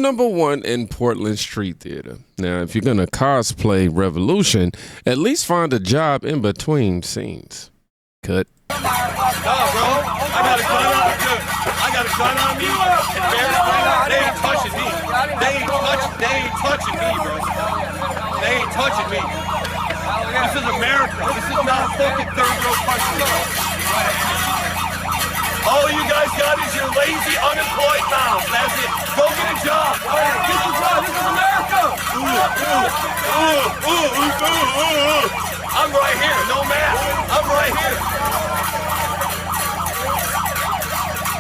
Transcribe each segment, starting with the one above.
number one in Portland Street Theater. Now, if you're going to cosplay Revolution, at least find a job in between scenes. Cut. No, bro. I got a gun on me. I got a gun on me. They ain't touching me. They ain't touching me, bro. They ain't touching me. This is America. This is not a fucking third world country. All you guys got is your lazy, unemployed mouths. That's it. Go get a job. This is America. I'm right here. No mask. I'm right here.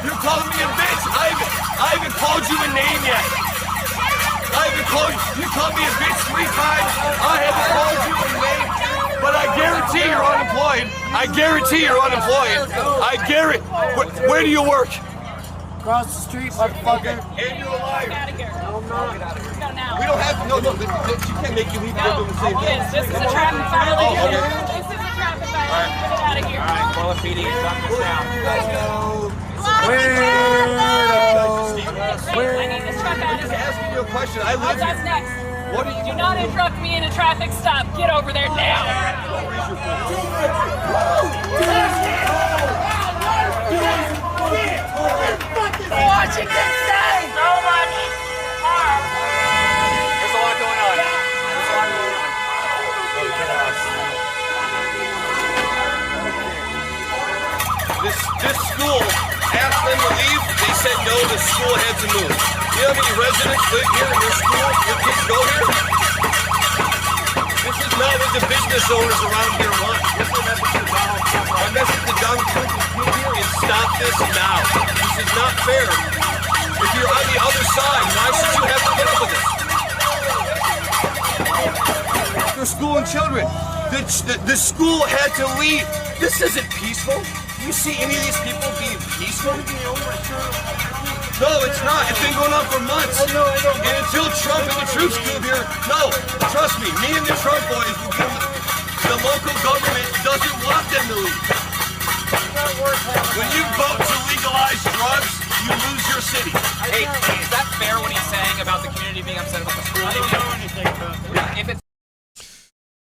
You're calling me a bitch. I haven't called you a name yet. You called me a bitch 3 times. I haven't called you a name. But I guarantee you're unemployed. I guarantee you're unemployed. Where do you work? Across the street, motherfucker. And you're a liar. Get out of here. No, I'm not. Go now. We don't have to. No. You can't make you leave. No, The same thing. this is a traffic violation. Oh, okay. This is a traffic violation. Get it out of here. All right, call a PD. Shut this down. I need this truck out of here. Asking you a question. I live What's here. next? What are you Do not interrupt me in a traffic stop. Get over there now. Watching this day. So much harm. There's a lot going on. This school asked them to leave. They said no, the school had to move. You know how many residents live here in your school? Your kids go here? This is not what the business owners around here want. This is my message to Donald Trump. Come here and stop this now. This is not fair. If you're on the other side, why should you have to put up with this? They're schooling children. The school had to leave. This isn't peaceful. You see any of these people being peaceful? No, it's not. It's been going on for months. I know. And until Trump and the troops come here, no, trust me and the Trump boys will give them. The local government doesn't want them to leave. When you vote to legalize drugs, you lose your city. Hey, is that fair what he's saying about the community being upset about the school? I don't know anything about that. If it's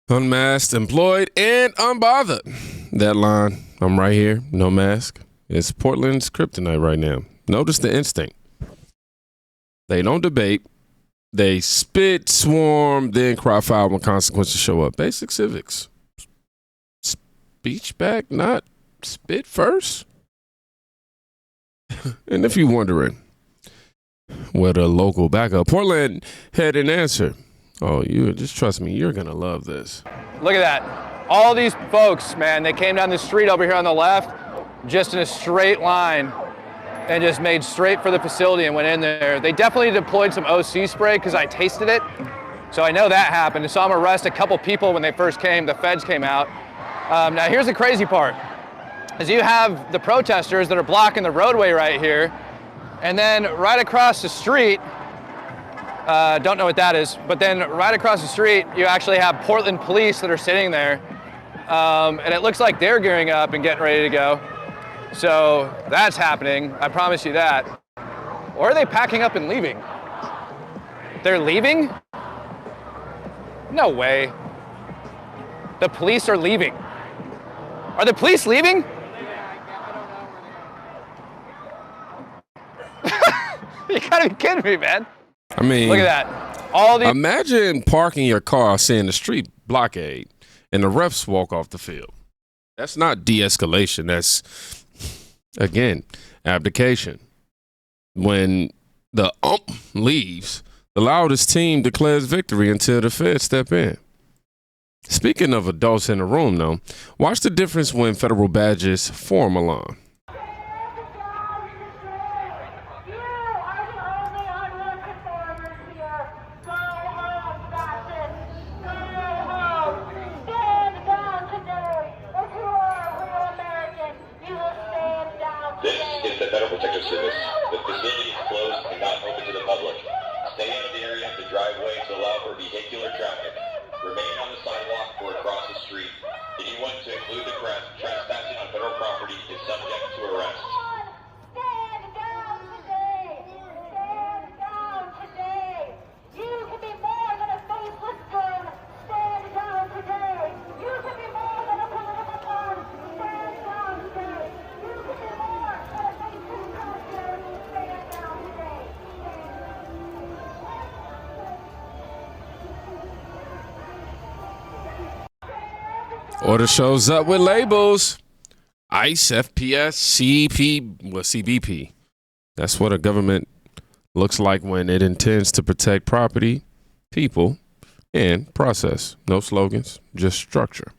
Unmasked, employed, and unbothered. That line, I'm right here, no mask. It's Portland's kryptonite right now. Notice the instinct. They don't debate. They spit, swarm, then cry foul when consequences show up. Basic civics. Speech back, not spit first. And if you're wondering where the local backup, Portland had an answer. Oh, you just trust me, you're gonna love this. Look at that. All these folks, man, they came down the street over here on the left, just in a straight line, and just made straight for the facility and went in there. They definitely deployed some OC spray because I tasted it. So I know that happened. I saw them arrest a couple people when they first came, the feds came out. Now here's the crazy part, is you have the protesters that are blocking the roadway right here, and then right across the street, don't know what that is, but then right across the street, you actually have Portland police that are sitting there. And it looks like they're gearing up and getting ready to go. So that's happening, I promise you that. Or are they packing up and leaving? They're leaving? No way. The police are leaving. Are the police leaving? You gotta be kidding me, man. I mean, look at that. All these. Imagine parking your car, seeing the street blockade, and the refs walk off the field. That's not de-escalation. That's, again, abdication. When the leaves, the loudest team declares victory until the feds step in. Speaking of adults in the room, though, watch the difference when federal badges form a line. Order shows up with labels. ICE, FPS, CBP. That's what a government looks like when it intends to protect property, people, and process. No slogans, just structure.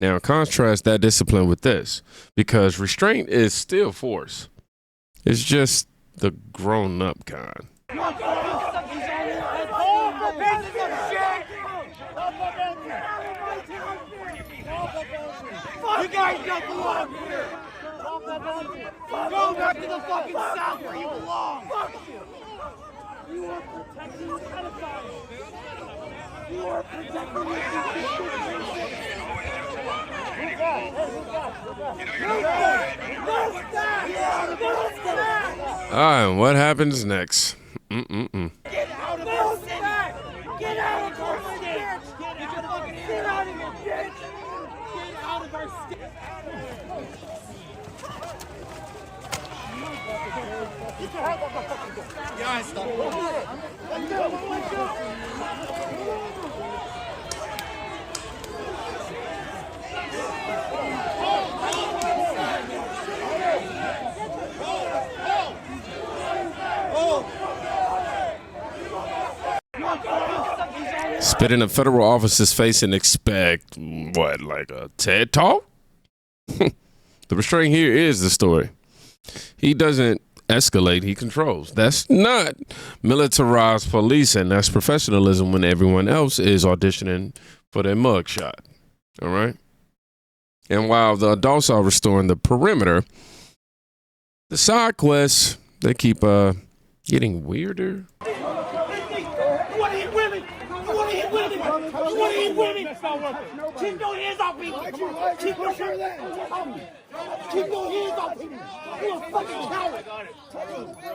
Now, contrast that discipline with this, because restraint is still force. It's just the grown-up kind. You guys don't belong here! Go back to the fucking South where you belong! Fuck you! You are protecting the pedophiles! You are protecting And what happens next? Get out of our city! Get out of our city! Get out of here, bitch! Get out of our city! Guys, stop. Spit in a federal officer's face and expect, what, like a TED Talk? The restraint here is the story. He doesn't escalate, he controls. That's not militarized policing. That's professionalism when everyone else is auditioning for their mugshot. All right? And while the adults are restoring the perimeter, the side quests, they keep getting weirder. Keep your hands off me! Keep your hands off me! Keep your hands off me! You're a fucking coward!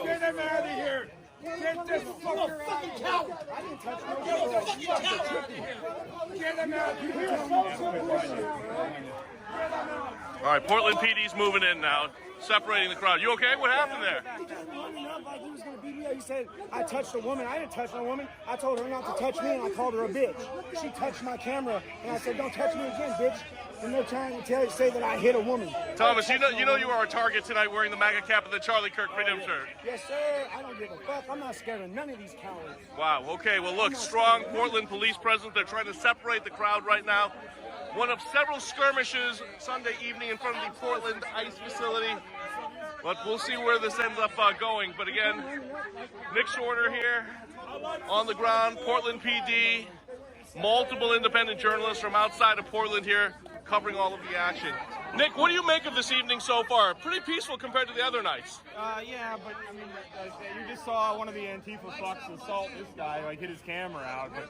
Get him out of here! Get this fucking coward! I didn't touch no Get him out of here! All right, Portland PD's moving in now, separating the crowd. You okay? What happened there? He just running up like he was going to beat me up. He said, I touched a woman. I didn't touch no woman. I told her not to touch me, and I called her a bitch. She touched my camera, and I said, don't touch me again, bitch. And they're trying to say that I hit a woman. Thomas, you know you are a target tonight wearing the MAGA cap and the Charlie Kirk Freedom shirt. Yes, sir. I don't give a fuck. I'm not scared of none of these cowards. Wow, okay. Well, look, strong Portland police presence. They're trying to separate the crowd right now. One of several skirmishes Sunday evening in front of the Portland ICE facility. But we'll see where this ends up going. But again, Nick Shorter here on the ground, Portland PD, multiple independent journalists from outside of Portland here covering all of the action. Nick, what do you make of this evening so far? Pretty peaceful compared to the other nights. Yeah, but I mean, you just saw one of the Antifa fucks assault this guy, like hit his camera out. But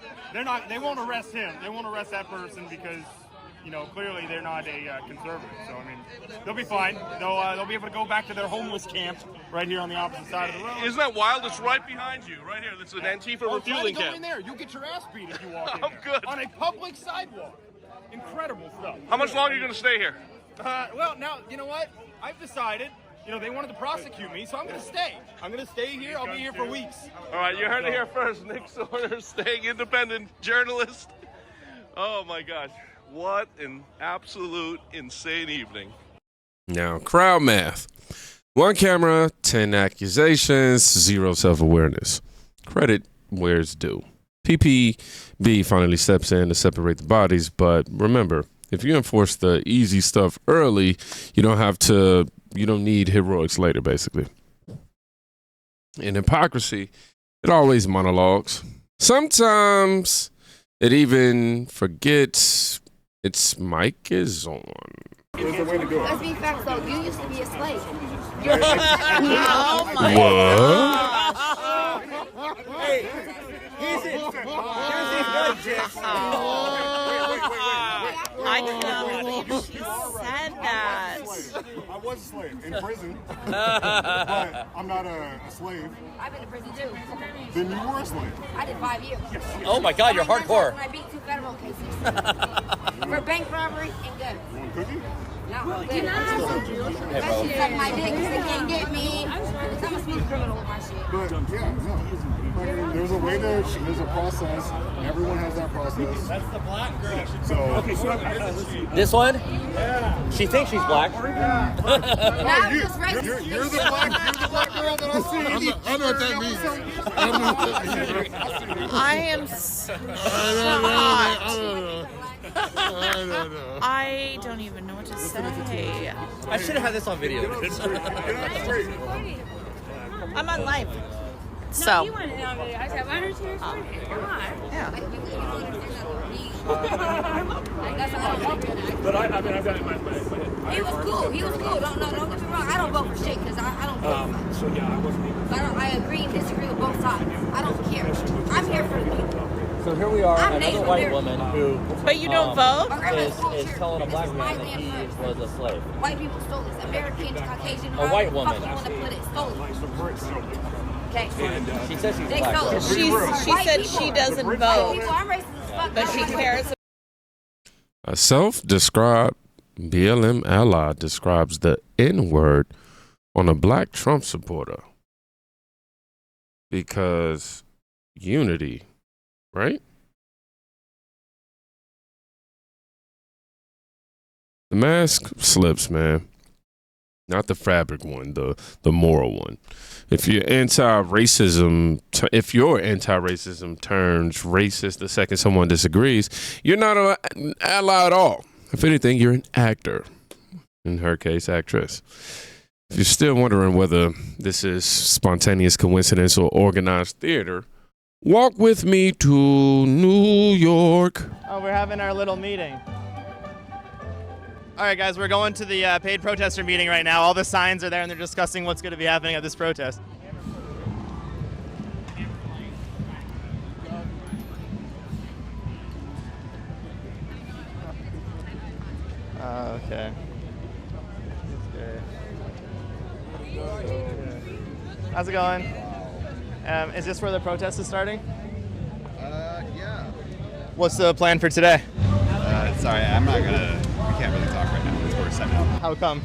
they won't arrest him. They won't arrest that person because, you know, clearly they're not a conservative. So, I mean, they'll be fine. They'll be able to go back to their homeless camp right here on the opposite side of the road. Isn't that wild? It's right behind you, right here. It's an Antifa refueling go camp. in there. You'll get your ass beat if you walk in I'm there. good. On a public sidewalk. Incredible stuff. How much longer are you going to stay here? Well, now, you know what? I've decided, you know, they wanted to prosecute me, so I'm going to stay. I'm going to stay here. I'll be here for weeks. All right, you heard it here first. Nick Shorter, staying independent journalist. Oh, my gosh. What an absolute insane evening. Now, crowd math. 1 camera, 10 accusations, 0 self-awareness. Credit where it's due. PPB finally steps in to separate the bodies, but remember, if you enforce the easy stuff early, you don't need heroics later, basically. In hypocrisy, it always monologues. Sometimes it even forgets its mic is on. Let's be facts though. You used to be a slave. Oh my God. Hey, here's his I cannot believe she said that. I was a slave in prison, but I'm not a slave. I've been to prison too. Then you were a slave. I did 5 years. Oh my God, you're hardcore. I beat 2 federal cases for bank robbery and guns. You want a cookie? Can I have some juice? That shit suck my dick because they can't get me. I'm a smooth criminal with my shit. But yeah, no. I mean, there's a way there's a process. Everyone has that process. That's the black girl. So This one? Yeah. She thinks she's black. Now you're you're the black girl that I see. I know what that means. I am so shocked. I don't even know what to say. I should have had this on video. I'm on live. No, So. you want it on video. I said, why don't you record it? Come on. Yeah. But I mean, I've got it in my head. He was cool. He was cool. Don't get me wrong. I don't vote for shit because I don't vote. So yeah, I wasn't even. I agree and disagree with both sides. I don't care. I'm here for the people. So here we are, I'm another Native white American. woman who But you don't vote? is telling a black man that he was a slave. White people stole this. American, Caucasian, A white woman. fuck you want to put it, stole it. Okay. She says she's They black. stole it. She White said people- she doesn't White vote, people, I'm racist as fuck. but she cares. A self-described BLM ally describes the N-word on a black Trump supporter because unity, right? The mask slips, man. Not the fabric one, the moral one. If your anti-racism turns racist the second someone disagrees, you're not an ally at all. If anything, you're an actor. In her case, actress. If you're still wondering whether this is spontaneous coincidence or organized theater, walk with me to New York. Oh, we're having our little meeting. All right, guys, we're going to the paid protester meeting right now. All the signs are there, and they're discussing what's going to be happening at this protest. Okay. How's it going? Is this where the protest is starting? Yeah. What's the plan for today? Sorry, we can't really talk right now. It's we're setting up. How come?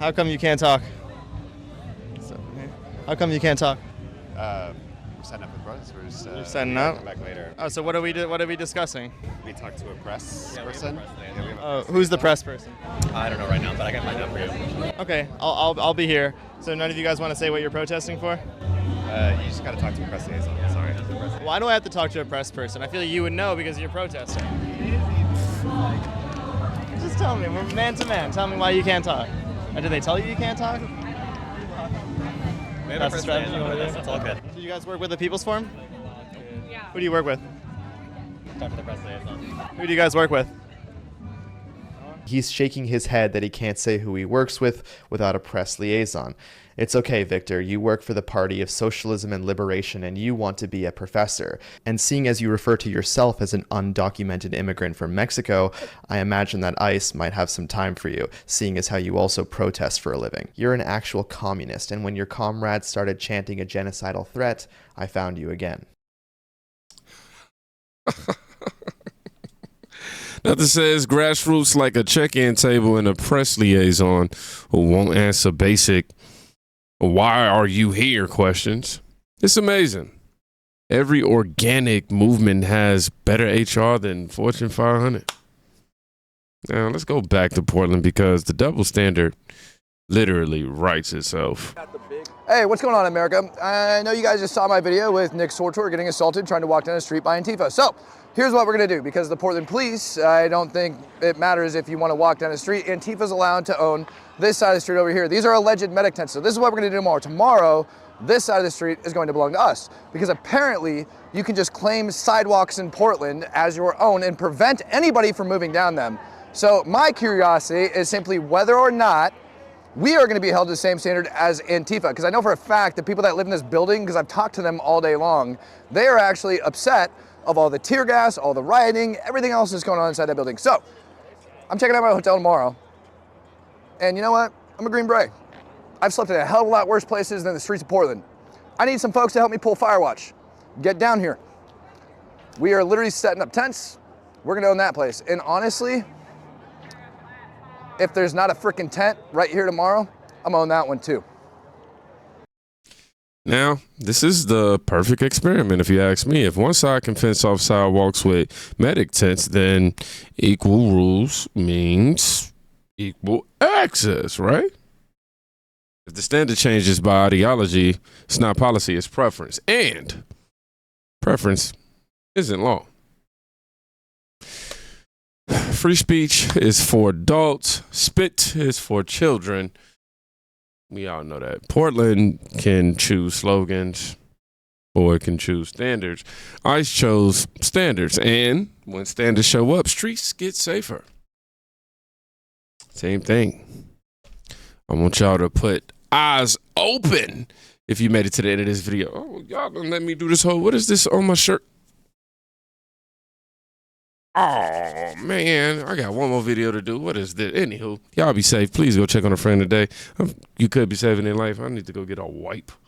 How come you can't talk? How come you can't talk? We're setting up with brothers. We're just, You're setting up? come back later. Oh, so what are we discussing? We talked to a press person. Who's the press person? I don't know right now, but I can find out for you. Okay, I'll be here. So none of you guys want to say what you're protesting for? You just gotta talk to a press liaison. Sorry. Why do I have to talk to a press person? I feel like you would know because you're protesting. Just tell me, we're man to man. Tell me why you can't talk. Or did they tell you can't talk? That's the strategy you want to do? That's all good. Do you guys work with the People's Forum? Yeah. Who do you work with? Talk to the press liaison. Who do you guys work with? He's shaking his head that he can't say who he works with without a press liaison. It's okay, Victor. You work for the Party of Socialism and Liberation and you want to be a professor. And seeing as you refer to yourself as an undocumented immigrant from Mexico, I imagine that ICE might have some time for you, seeing as how you also protest for a living. You're an actual communist, and when your comrades started chanting a genocidal threat, I found you again. Nothing says grassroots like a check-in table and a press liaison who won't answer basic "why are you here" questions. It's amazing. Every organic movement has better HR than Fortune 500. Now, let's go back to Portland because the double standard literally writes itself. Hey, what's going on, America? I know you guys just saw my video with Nick Sortor getting assaulted trying to walk down the street by Antifa. So, here's what we're gonna do. Because the Portland police, I don't think it matters if you want to walk down the street. Antifa's allowed to own this side of the street over here. These are alleged medic tents. So this is what we're gonna do tomorrow. Tomorrow, this side of the street is going to belong to us. Because apparently, you can just claim sidewalks in Portland as your own and prevent anybody from moving down them. So my curiosity is simply whether or not we are going to be held to the same standard as Antifa, because I know for a fact that people that live in this building, because I've talked to them all day long, they are actually upset of all the tear gas, all the rioting, everything else that's going on inside that building. So, I'm checking out my hotel tomorrow, and you know what? I'm a Green Beret. I've slept in a hell of a lot worse places than the streets of Portland. I need some folks to help me pull Firewatch. Get down here. We are literally setting up tents. We're going to own that place. And honestly, if there's not a freaking tent right here tomorrow, I'm on that one too. Now, this is the perfect experiment, if you ask me. If one side can fence off sidewalks with medic tents, then equal rules means equal access, right? If the standard changes by ideology, it's not policy, it's preference. And preference isn't law. Free speech is for adults. Spit is for children. We all know that. Portland can choose slogans or it can choose standards. ICE chose standards. And when standards show up, streets get safer. Same thing. I want y'all to put eyes open if you made it to the end of this video. Oh, y'all gonna let me do this whole, what is this on my shirt? Oh, man, I got one more video to do. What is this? Anywho, y'all be safe. Please go check on a friend today. You could be saving their life. I need to go get a wipe.